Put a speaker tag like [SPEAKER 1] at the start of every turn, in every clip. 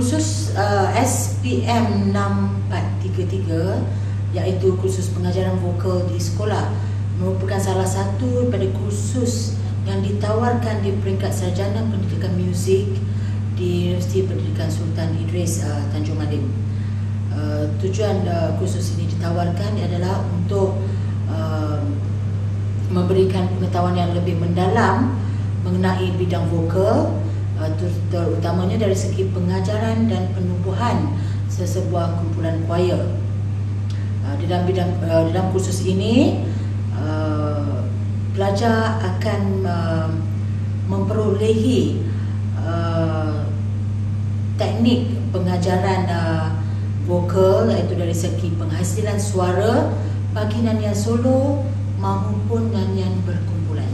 [SPEAKER 1] Kursus SPM 6433 iaitu kursus pengajaran vokal di sekolah merupakan salah satu daripada kursus yang ditawarkan di peringkat sarjana pendidikan muzik di Universiti Pendidikan Sultan Idris Tanjung Malim. Tujuan kursus ini ditawarkan adalah untuk memberikan pengetahuan yang lebih mendalam mengenai bidang vokal, terutamanya dari segi pengajaran dan penubuhan sesebuah kumpulan choir. Dalam kursus ini, pelajar akan memperolehi teknik pengajaran vokal, iaitu dari segi penghasilan suara bagi nyanyian solo maupun nyanyian berkumpulan.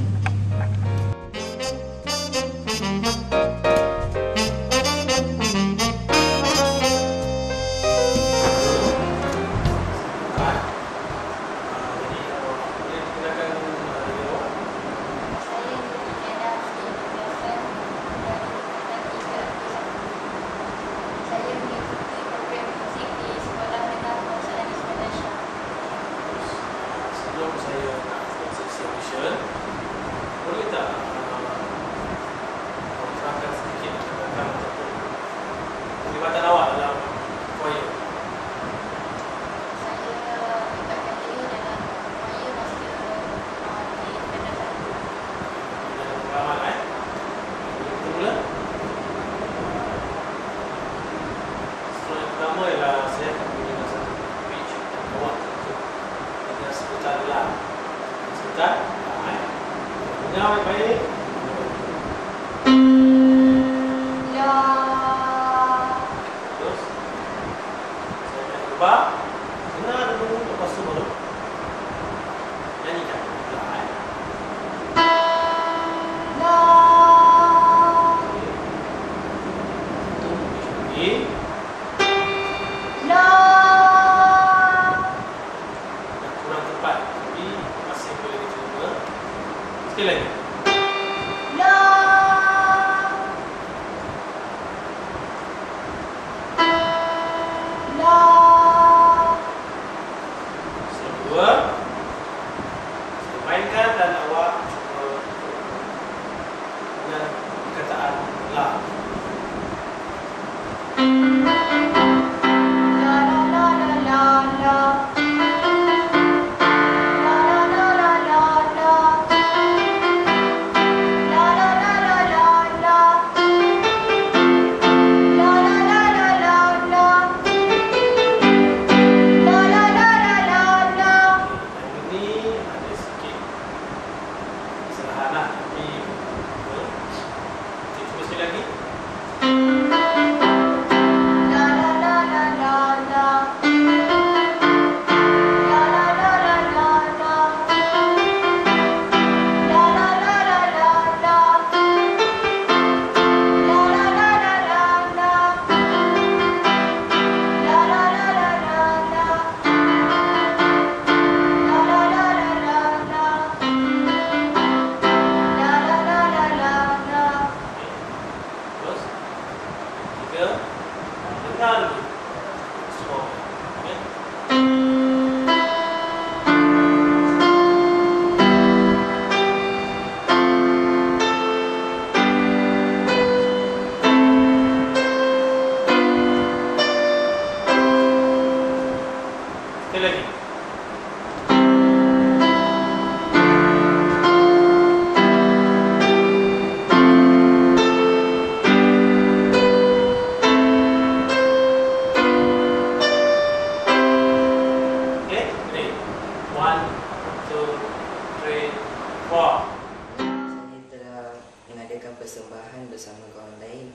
[SPEAKER 2] Persembahan bersama kawan lain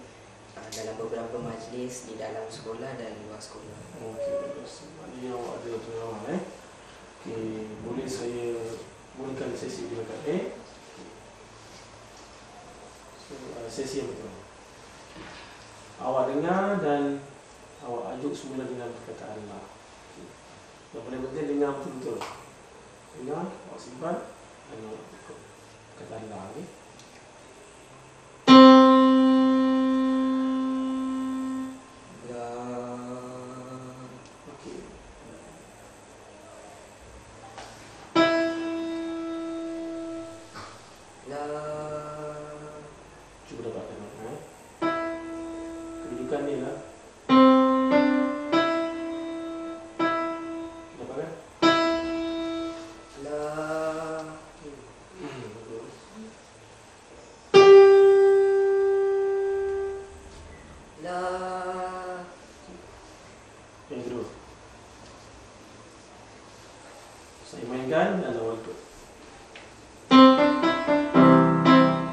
[SPEAKER 2] dalam beberapa majlis di dalam sekolah dan luar sekolah.
[SPEAKER 3] Okey, bagus. Maknanya awak ada pengalaman Okey, boleh saya mulakan sesi di dekat A. So, sesi yang pertama. Awak dengar dan awak ajuk semula dengan perkataan la. Yang paling penting dengar betul-betul. Dengar, awak simpan dan awak ikut perkataan la. Tunjukkan ni lah. Dapat kan?
[SPEAKER 2] La.
[SPEAKER 3] Bagus.
[SPEAKER 2] La.
[SPEAKER 3] Yang kedua. Saya mainkan dan awal ikut.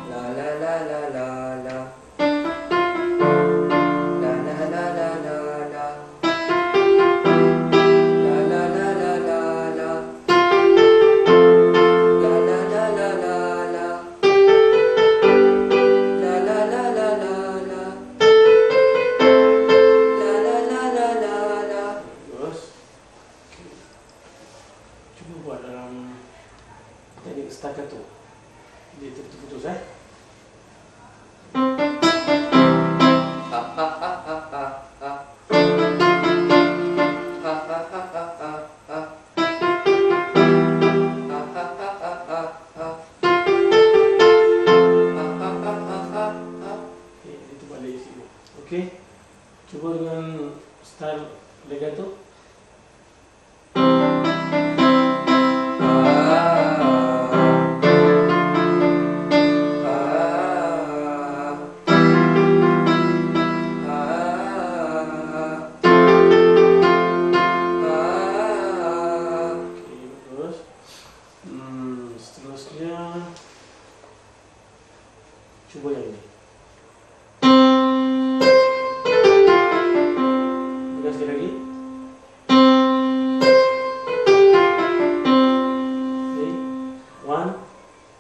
[SPEAKER 2] La la la la la la. La la la la la la. La la la la la la. La la la la la la. La la la la la la. La la la la la la.
[SPEAKER 3] Bagus. Cuba buat dalam teknik staccato. Dia terputus
[SPEAKER 2] Ha ha ha ha ha ha. Ha ha ha ha ha ha. Ha ha ha ha ha ha. Ha ha ha ha ha ha.
[SPEAKER 3] Itu balik situ. Okey. Cuba dengan style legato. Seterusnya cuba yang ini. Bukan sekali lagi. Okay. 1,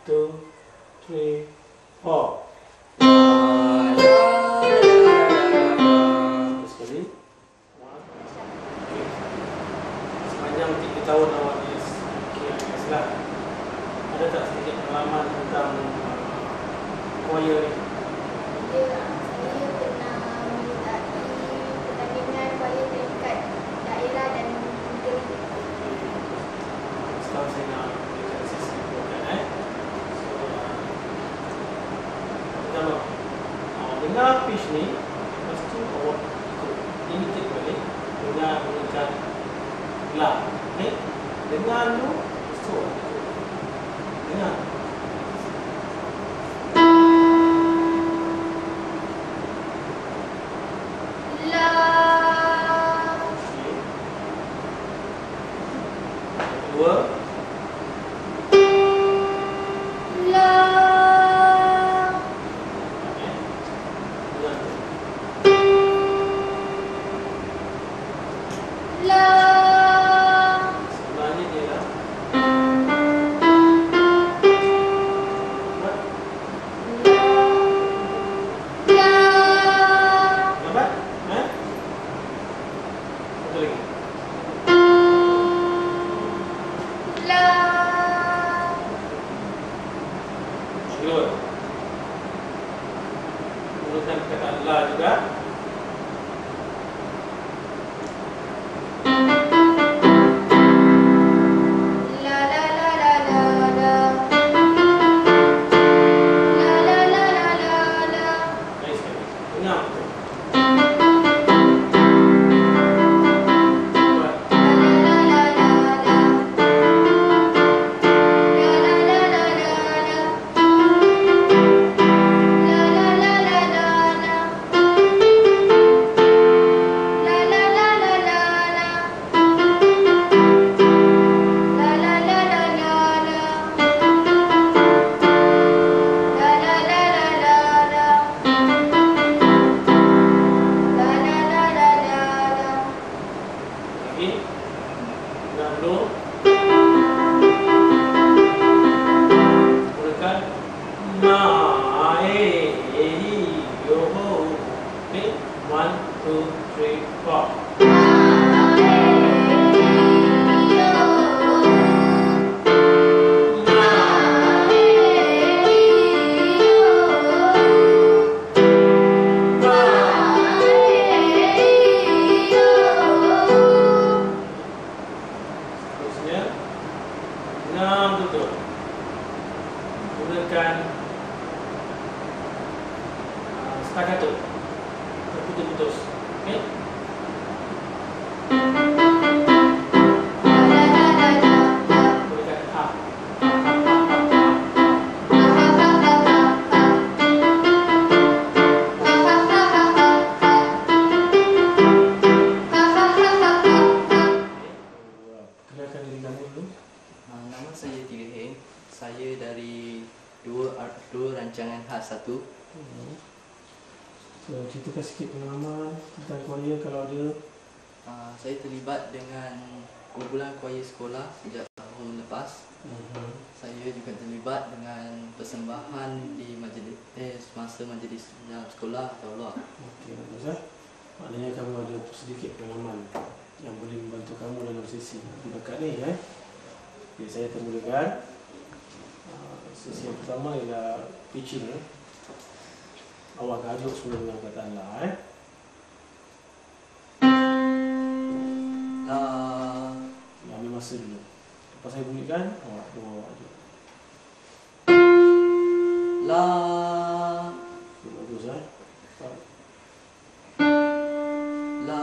[SPEAKER 3] 2, 3, 4. Sekali. Okay. Sepanjang 3 tahun awak di KIS lah, ada tak sedikit pengalaman tentang choir ni?
[SPEAKER 4] Ya, saya pernah menyertai pertandingan choir tingkat daerah dan negeri.
[SPEAKER 3] Sekarang saya nak berikan sesi buatan So, pertama, awak dengar pitch ni, lepas tu awak ikut imitate balik dengan menggunakan la. Dengar dulu, lepas tu awak ikut. Dengar.
[SPEAKER 4] La.
[SPEAKER 3] Okey. Yang kedua,
[SPEAKER 4] La.
[SPEAKER 3] dengar.
[SPEAKER 4] La.
[SPEAKER 3] Sebenarnya dia lah.
[SPEAKER 4] La.
[SPEAKER 3] Dapat? Satu lagi.
[SPEAKER 4] La.
[SPEAKER 3] Kedua. Gunakan perkataan la juga.
[SPEAKER 4] La la la la la la. La la la la la la.
[SPEAKER 3] Baik sekali. Dengar betul. Buat.
[SPEAKER 4] La la la la la. La la la la la la. La la la la la la. La la la la la la. La la la la la la. La la la la la la. La la la la la la.
[SPEAKER 3] Lagi. Dengar dulu. Gunakan ma, yo, ho. Okay. 1, 2, 3, 4. Seterusnya, dengar betul. Gunakan staccato. Terputus So, ceritakan sikit pengalaman tentang choir kalau ada.
[SPEAKER 5] Saya terlibat dengan kumpulan choir sekolah sejak tahun lepas. Saya juga terlibat dengan persembahan di semasa majlis dalam sekolah atau luar.
[SPEAKER 3] Okey, bagus eh. Maknanya kamu ada sedikit pengalaman yang boleh membantu kamu dalam sesi di bakat ni Okay, saya akan mulakan. Sesi yang pertama ialah pitching. Awak akan aduk semula dengan perkataan la
[SPEAKER 5] La.
[SPEAKER 3] Ambil masa dulu. Lepas saya bunyikan, awak aduk.
[SPEAKER 5] La.
[SPEAKER 3] Okay, bagus eh.
[SPEAKER 5] La.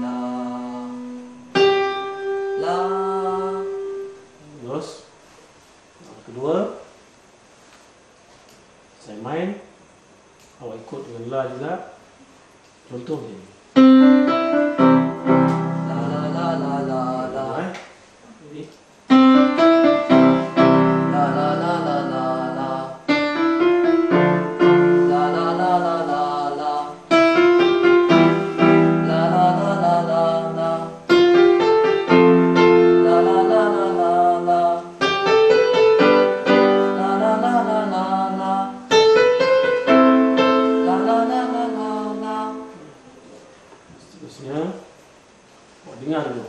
[SPEAKER 5] La. La.
[SPEAKER 3] Bagus. Kedua, saya main, awak ikut dengan la juga. Contoh dia ni.
[SPEAKER 5] La la la la la la.
[SPEAKER 3] Jadi,
[SPEAKER 5] La la la la la la. La la la la la la. La la la la la la. La la la la la la. La la la la la la. La la la la la la.
[SPEAKER 3] seterusnya, awak dengar dulu.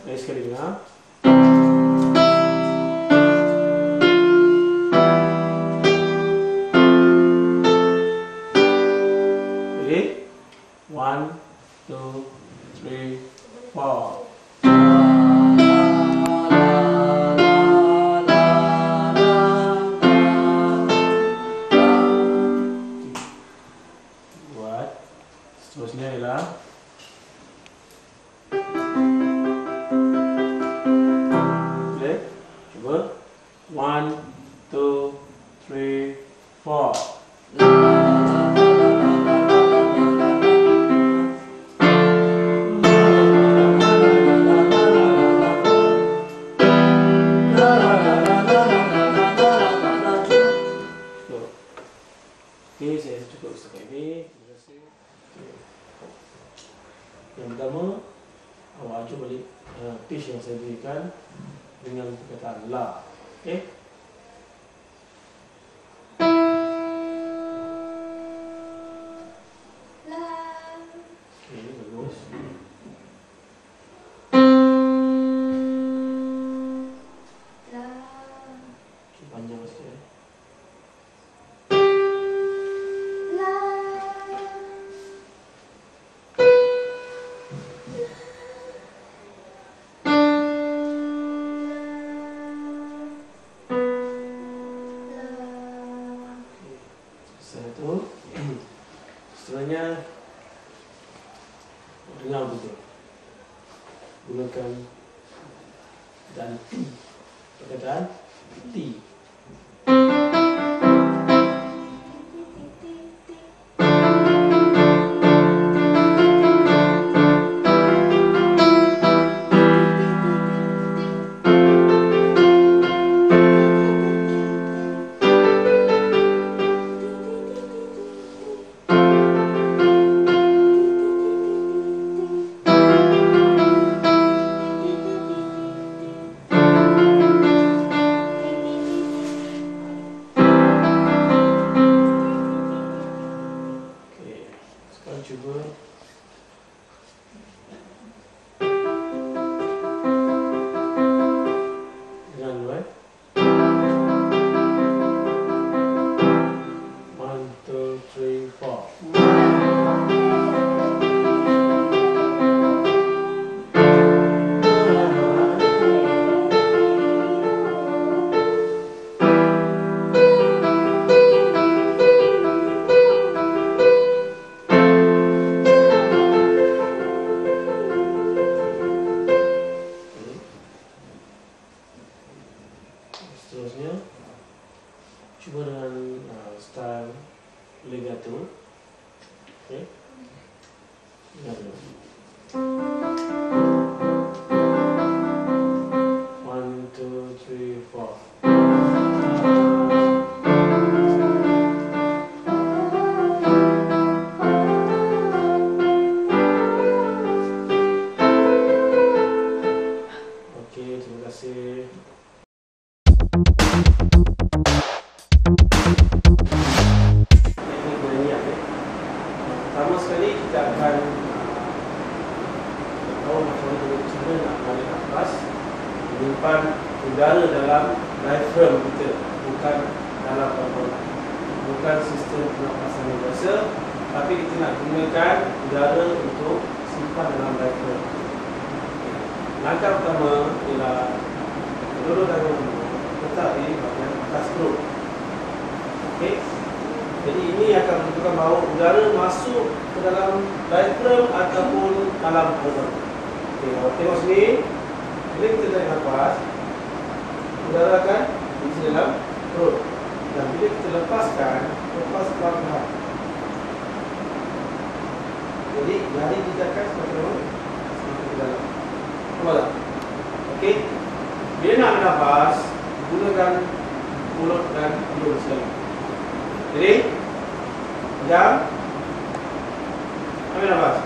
[SPEAKER 3] Lagi sekali dengar. Okay. 1, 2, 3, 4. Buat. Seterusnya ialah boleh? Cuba 1, 2, 3, 4. Okey, saya cukup setakat ini. Terima kasih. Yang pertama, awak ajuk balik pitch yang saya berikan dengan perkataan la. Okey?
[SPEAKER 4] La.
[SPEAKER 3] Okey, bagus.
[SPEAKER 4] La.
[SPEAKER 3] Okey, panjang sikit eh.
[SPEAKER 4] La.
[SPEAKER 3] Satu. Setelahnya, dengar betul. Gunakan dan T. Perkataan T. macam mana nak menarik nafas, menyimpan udara dalam diaphragm kita, bukan dalam paru-paru. Bukan sistem pernafasan yang biasa, tapi kita nak gunakan udara untuk simpan dalam diaphragm. Langkah pertama ialah kedua tangan letak di bahagian atas perut. Okey. Jadi ini akan menunjukkan bahawa udara masuk ke dalam diaphragm ataupun dalam paru-paru. Okey, awak tengok sini. Bila kita tarik nafas, udara akan diisi dalam perut. Dan bila kita lepaskan, lepas perlahan. Jadi jari kita akan semakin lama, semakin ke dalam. Nampak tak? Okey. Bila nak bernafas, gunakan mulut dan hidung sekali. Jadi, jam. Ambil nafas.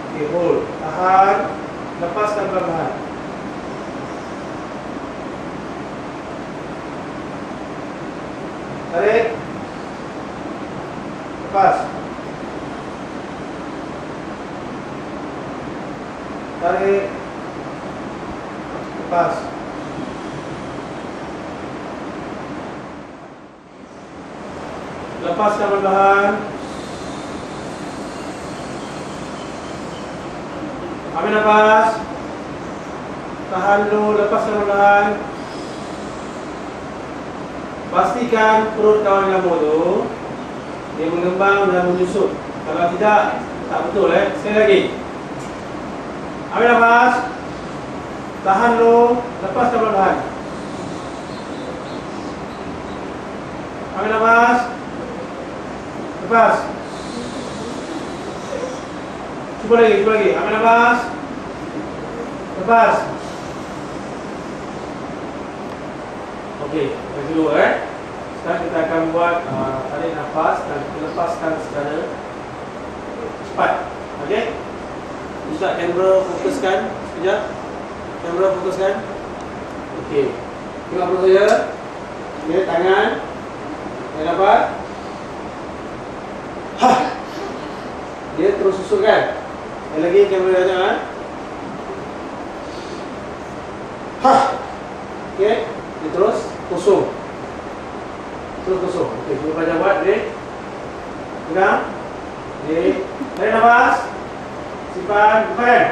[SPEAKER 3] Okey, hold. Tahan. Lepaskan perlahan. Tarik. Lepas. Tarik. Lepas. Lepaskan perlahan. Ambil nafas. Tahan dulu, lepaskan perlahan. Pastikan perut kawan kamu tu dia mengembang dan menyusut. Kalau tidak, tak betul Sekali lagi. Ambil nafas. Tahan dulu, lepaskan perlahan. Ambil nafas. Lepas. Cuba lagi. Ambil nafas. Lepas. Okey, yang kedua sekarang kita akan buat tarik nafas dan lepaskan secara cepat. Okey. Ustaz, kamera fokuskan sekejap. Kamera fokuskan. Okey. Tengok perut saya. Okey, tangan. Tarik nafas. Dia terus susut kan? Yang lagi kamera tengok. Okey, dia terus kosong. Okey, cuba belajar buat. Pegang. Tarik nafas. Simpan. Bukan.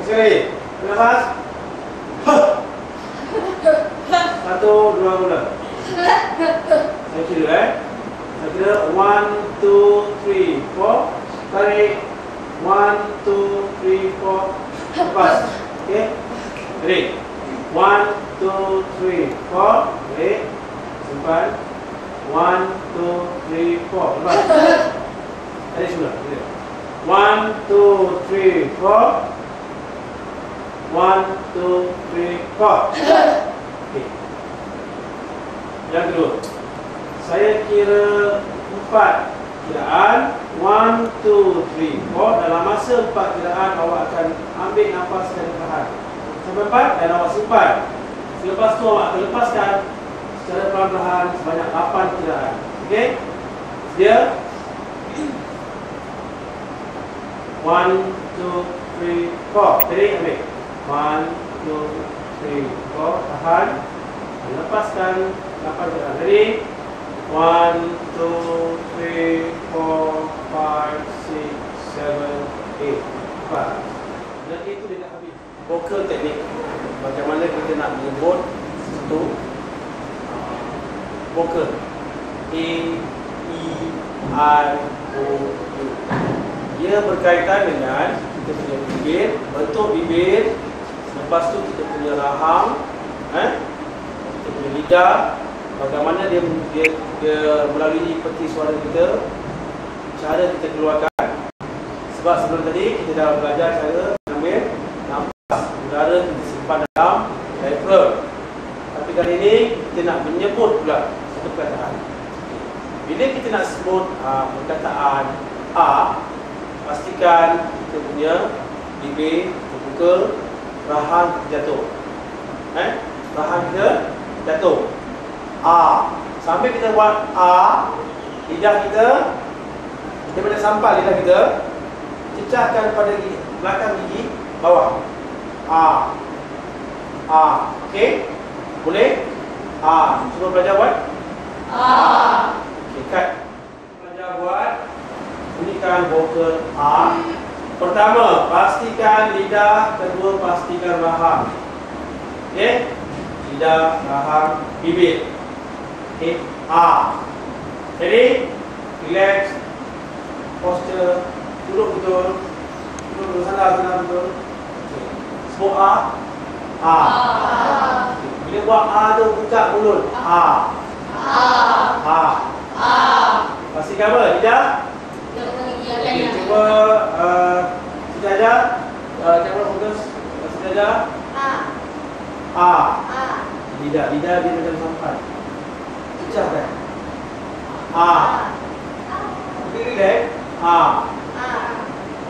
[SPEAKER 3] Sekali. Tarik nafas. 1, 2 bulan. Saya kira Saya kira 1, 2, 3, 4. Tarik. 1, 2, 3, 4. Lepas. Okey. Tarik. 1, 2, 3, 4. Tarik. Simpan. 1, 2, 3, 4. Lepas. Tarik semula. 1, 2, 3, 4. 1, 2, 3, 4. Okey. Yang kedua, saya kira 4 kiraan. 1, 2, 3, 4. Dalam masa 4 kiraan, awak akan ambil nafas secara perlahan. Sampai 4 dan awak simpan. Selepas tu awak akan lepaskan secara perlahan sebanyak 8 kiraan. Okey? Dia 1, 2, 3, 4. Tarik, ambil. 1, 2, 3, 4. Tahan. Lepaskan 8 kiraan. Tarik. 1, 2, 3, 4, 5, 6, 7, 8. Lepas. Dan itu dia dah habis. Vokal teknik. Bagaimana kita nak menyebut satu vokal. A, E, I, O, U. Dia berkaitan dengan kita punya bibir, bentuk bibir. Lepas tu kita punya rahang, kita punya lidah. Bagaimana dia melalui peti suara kita, cara kita keluarkan. Sebab sebelum tadi kita dah belajar cara ambil nafas, udara kita simpan dalam diaphragm. Tapi kali ini kita nak menyebut pula satu perkataan. Bila kita nak sebut perkataan A, pastikan kita punya bibir terbuka, rahang jatuh. Rahang kita jatuh. A. Sambil kita buat A, lidah kita daripada sampal lidah kita, cecahkan pada gigi, belakang gigi bawah. Okey? Boleh? Cuba belajar buat. Okey, cut. Belajar buat. Bunyikan vokal A. Pertama, pastikan lidah. Kedua, pastikan rahang. Okey? Lidah, rahang, bibir. Okey? Ready? Relax. Posture. Duduk betul. Duduk betul. Sadar betul. Okay. Sebut A. Okay. Bila buat A tu, buka mulut. Pastikan apa? Lidah? Okay, cuba sejajar. Kamera fokus. Sejajar. Lidah dia macam sampai. Cecah kan? Okey, relax.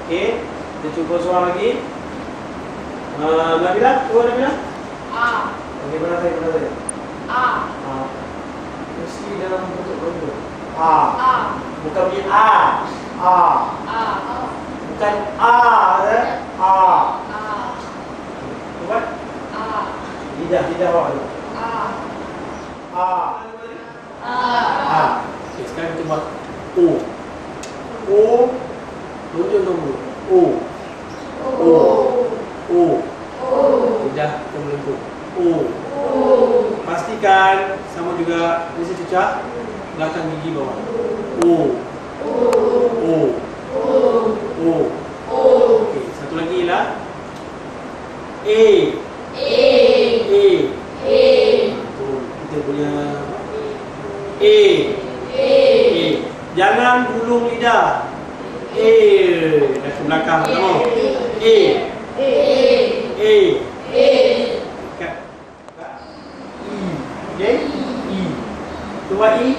[SPEAKER 3] Okey, kita cuba suara lagi. Nabila, cuba Nabila. Okey, benar saya. Mesti dalam bentuk benda. Bukan bunyi A. Bukan A, Cuba. Lidah bawah dulu. Okay, sekarang kita buat O. Tunjuk nombor. Lidah kita melengkung. Pastikan sama juga mesti cecah belakang gigi bawah. Okey, satu lagi lah. Kita punya jangan gulung lidah. Dah ke belakang sama. Kat. Okey. Cuba I.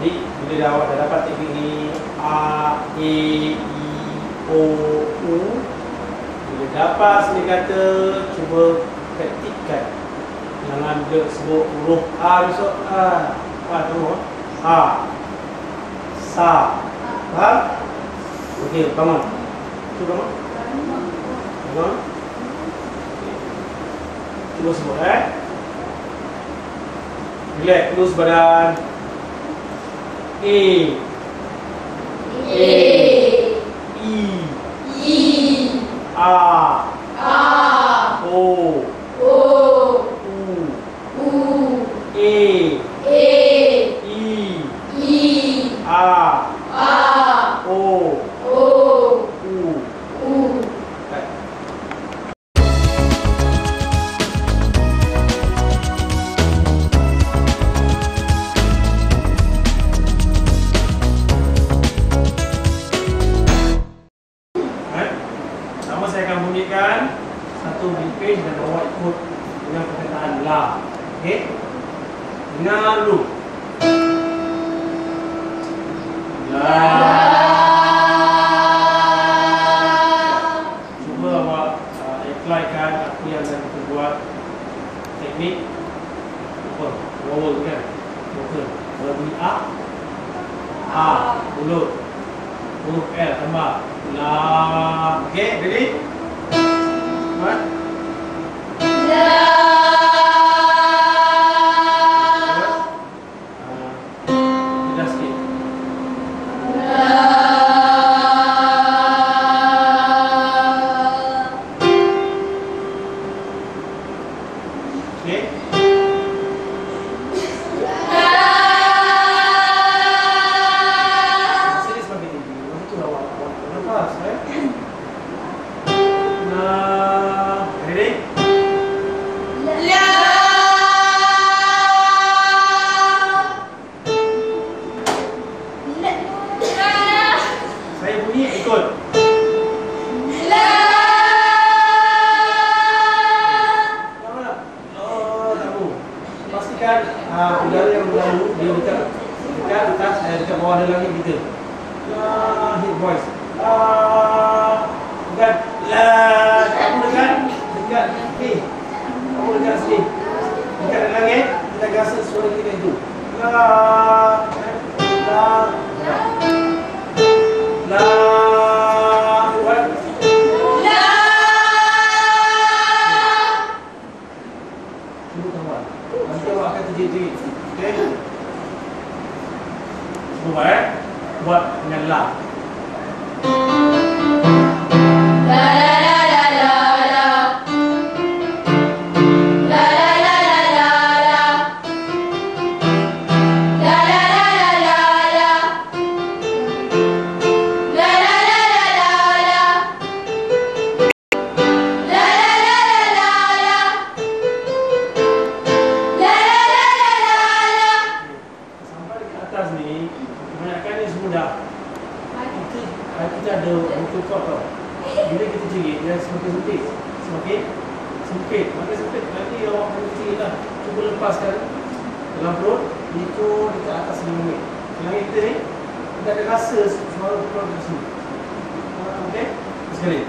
[SPEAKER 3] Jadi bila awak dah dapat teknik ni A, E, I, O, U. Bila dapat sini kata, cuba praktikkan. Jangan dia sebut huruf A besok. Tunggu. Sa. Faham? Okey, bangun. Cuba bangun. Cuba sebut relax, terus badan. I. A. O. I. A. O. Sama saya akan bunyikan satu big page dan awak ikut dengan perkataan la. Okey? Dengar dulu. La. Cuba awak applykan apa yang saya buat. Teknik vowel kan? Vokal. Kalau bunyi A, mulut. Huruf L tambah la. Okey, ready? What? Kita sikit. Okey. Sini sebagai tinggi. Itu awak nafas, ready? Saya bunyi ikut. Pastikan udara yang berlalu dia dekat atas dan dekat bawah ada langit kita. Hit voice. Bukan la. Kamu dekat kamu dekat sini. Dekat langit kita rasa suara kita itu. La. La. Buat. Cuba kawan. Nanti awak akan terjadi. Okey. Cuba buat buat dengan la. Kita ada buku kod tau. Bila kita jerit, dia semakin sempit. Semakin sempit. Makin sempit. Nanti awak boleh jerit lah. Cuba lepaskan dalam perut. Ikut dekat atas langit. Langit kita ni, kita ada rasa suara keluar dari sini. Okey? Sekali.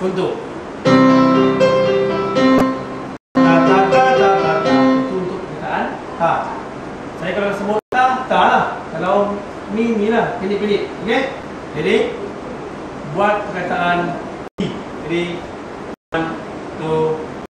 [SPEAKER 3] Contoh. Itu untuk perkataan ta. Saya kalau sebut ta lah. Kalau ni lah. Pilih-pilih. Okey? Jadi buat perkataan ti. Jadi 1, 2,